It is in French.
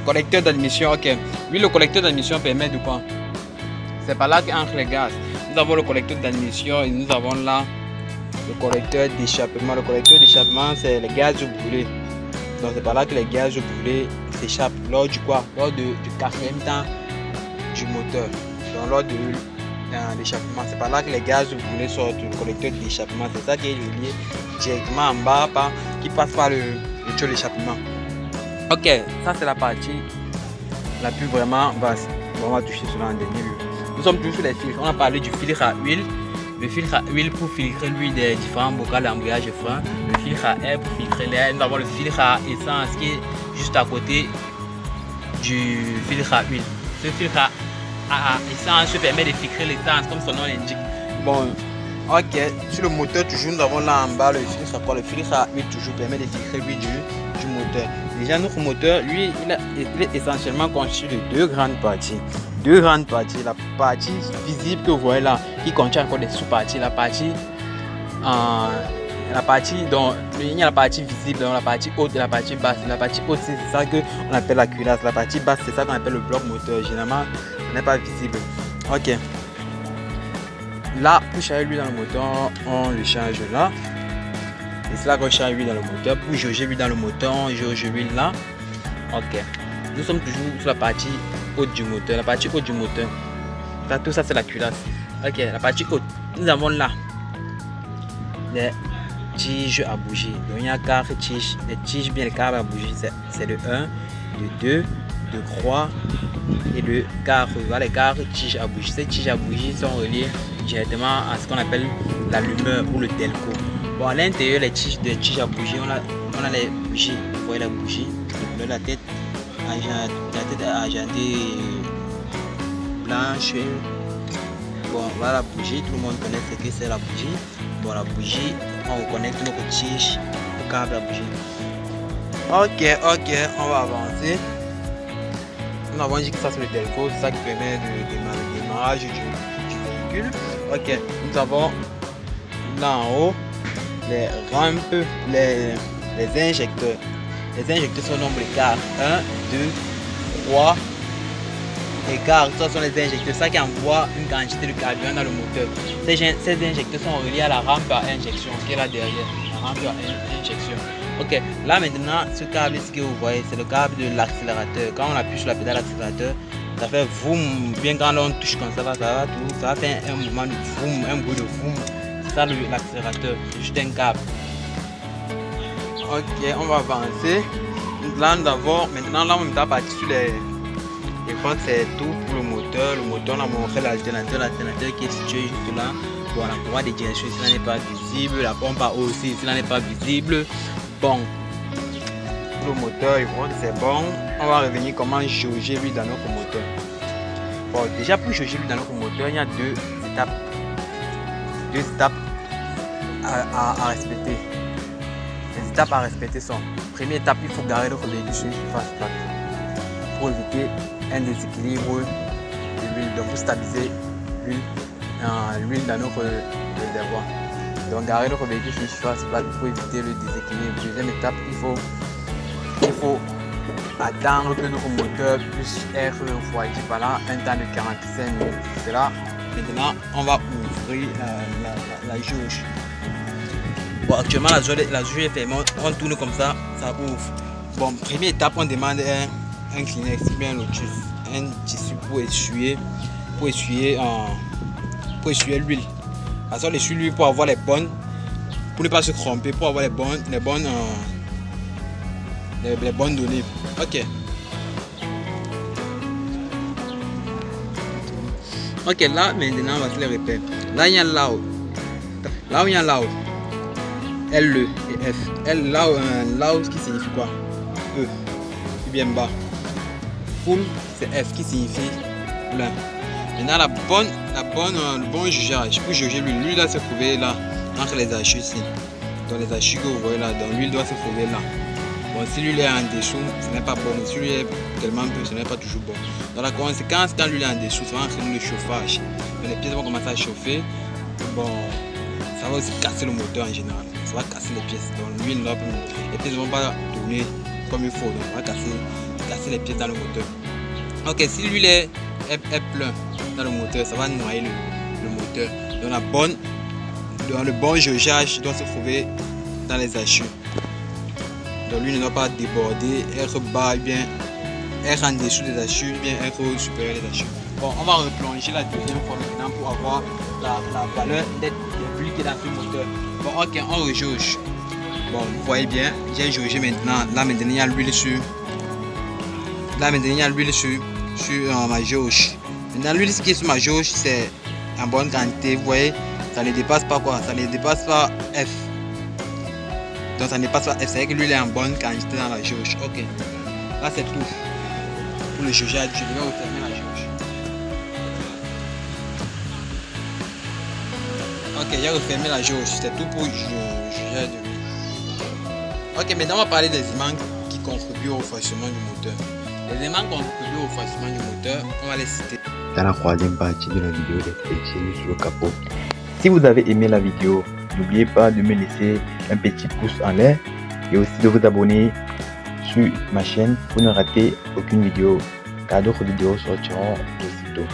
Collecteur d'admission, ok. Oui, le collecteur d'admission permet de quoi? C'est par là qu'entre les gaz. Nous avons le collecteur d'admission et nous avons là le collecteur d'échappement. Le collecteur d'échappement, c'est les gaz brûlés. Donc c'est par là que les gaz brûlés s'échappent lors du quoi? Lors du quatrième temps du moteur. Donc lors de l'échappement, c'est par là que les gaz brûlés sortent du collecteur d'échappement. C'est ça qui est relié directement en bas qui passe par le tuyau d'échappement. Ok, ça c'est la partie la plus vraiment vaste. On va toucher cela en dernier lieu. Nous sommes toujours sur les filtres. On a parlé du filtre à huile. Le filtre à huile pour filtrer l'huile des différents bocaux d'embrayage et frein. Le filtre à air pour filtrer l'air. Nous avons le filtre à essence qui est juste à côté du filtre à huile. Ce filtre à essence permet de filtrer l'essence comme son nom l'indique. Bon, ok, sur le moteur toujours nous avons là en bas le filtre à quoi? Le filtre à huile toujours permet de filtrer l'huile du moteur. Déjà notre moteur, lui, il est essentiellement constitué de deux grandes parties. La partie visible que vous voyez là, qui contient encore des sous-parties. La partie dont il y a la partie visible, donc la partie haute et la partie basse. La partie haute, c'est ça qu'on appelle la culasse. La partie basse, c'est ça qu'on appelle le bloc moteur. Généralement, ce n'est pas visible. Ok. Là, pour changer l'huile dans le moteur, on le change là. Et c'est là qu'on change l'huile dans le moteur. Pour jauger l'huile dans le moteur, on jauge l'huile là. Ok. Nous sommes toujours sur la partie haute du moteur. La partie haute du moteur. Là, tout ça, c'est la culasse. Ok, la partie haute. Nous avons là les tiges à bougie. Donc, il y a 4 tiges. Les tiges, bien les câbles à bougie, c'est le 1, le 2, le 3 et le 4. Voilà les 4 tiges à bougie. Ces tiges à bougie sont reliées directement à ce qu'on appelle l'allumeur ou le delco. Bon, à l'intérieur, les tiges à bougie, on a les bougies. Vous voyez la bougie, la tête argentée blanche. Bon, voilà la bougie, tout le monde connaît ce que c'est la bougie. Bon, la bougie, on reconnecte notre tige au câble à bougie. Ok, on va avancer. Nous avons dit que ça c'est le delco, c'est ça qui permet le démarrage du véhicule. Ok, nous avons là en haut les rampes, les injecteurs. Les injecteurs sont au nombre de quarts. 1, 2, 3 et quarts. Ce sont les injecteurs. Ça qui envoie une quantité de carburant dans le moteur. Ces injecteurs sont reliés à la rampe à injection qui est là derrière. La rampe à injection. Ok, là maintenant, ce câble ici que vous voyez, c'est le câble de l'accélérateur. Quand on appuie sur la pédale d'accélérateur, ça fait vroom. Bien quand on touche comme ça, ça va faire un mouvement de vroom, un bruit de vroom. C'est ça l'accélérateur, c'est juste un câble. Ok, on va avancer. Là nous avons, maintenant là on est parti sur les... Je crois que c'est tout pour le moteur. Le moteur, on a montré l'alternateur qui est situé juste là. Bon, la courroie de direction, cela n'est pas visible. La pompe à eau aussi, cela n'est pas visible. Bon, pour le moteur, je crois que c'est bon. On va revenir comment jauger l'huile dans notre moteur. Bon, déjà pour jauger l'huile dans notre moteur, il y a deux étapes à respecter. Les étapes à respecter sont: première étape, il faut garer notre véhicule sur une surface plate pour éviter un déséquilibre de l'huile, donc pour stabiliser l'huile dans notre réservoir. Donc garer notre véhicule sur une surface plate pour éviter le déséquilibre. Deuxième étape, il faut attendre que notre moteur puisse être refroidi par là un temps de 45 minutes. C'est là, maintenant, on va ouvrir la jauge. Bon, actuellement, la jauge est fermée, on tourne comme ça, ça ouvre. Bon, première étape, on demande un Kleenex, bien Lotus, un tissu pour essuyer l'huile. Parce qu'on essuie l'huile pour avoir les bonnes, pour ne pas se tromper, pour avoir les bonnes données. Ok. Ok, là maintenant, voici les repères. Là, il y a là où il y a là où L et F. L, là où, ce qui signifie quoi? E, bien bas. Full, c'est F qui signifie plein. Maintenant, le bon jugeage. Pour juger l'huile, l'huile doit se trouver là, entre les hachures ici. Dans les hachures que vous voyez là, donc l'huile doit se trouver là. Bon, si l'huile est en dessous, ce n'est pas bon. Si l'huile est tellement peu, ce n'est pas toujours bon. Dans la conséquence, quand l'huile est en dessous, ça va entraîner le chauffage. Donc, les pièces vont commencer à chauffer. Bon, ça va aussi casser le moteur en général. Ça va casser les pièces. Donc l'huile, les pièces ne vont pas tourner comme il faut. Donc, ça va casser casser les pièces dans le moteur. Ok, si l'huile est plein dans le moteur, ça va noyer le moteur. Donc le bon jaugeage doit se trouver dans les hachures. Donc l'huile ne doit pas déborder, être bas, bien être en dessous des hachures, bien être au supérieur des hachures. Bon, on va replonger la deuxième fois maintenant pour avoir la valeur de l'huile qui est dans ce moteur. Bon, ok, on rejauge. Bon, vous voyez bien, j'ai jaugé maintenant. Là maintenant il y a l'huile sur. Là maintenant il y a l'huile sur ma jauge. Maintenant l'huile qui est sur ma jauge, c'est en bonne quantité. Vous voyez, ça ne dépasse pas quoi, ça ne dépasse pas F. Donc ça ne dépasse pas F, c'est que l'huile est en bonne quantité dans la jauge. Ok, là c'est tout pour le jaugeage. Je vais refermer la jauge. Ok, j'ai refermé la jauge, c'est tout pour le jaugeage de l'huile. Ok, maintenant on va parler des éléments qui contribuent au refroidissement du moteur. Les éléments qui contribuent au refroidissement du moteur, on va les citer. Dans la troisième partie de la vidéo des flexibles sur le capot. Si vous avez aimé la vidéo, n'oubliez pas de me laisser un petit pouce en l'air et aussi de vous abonner sur ma chaîne pour ne rater aucune vidéo car d'autres vidéos sortiront aussitôt.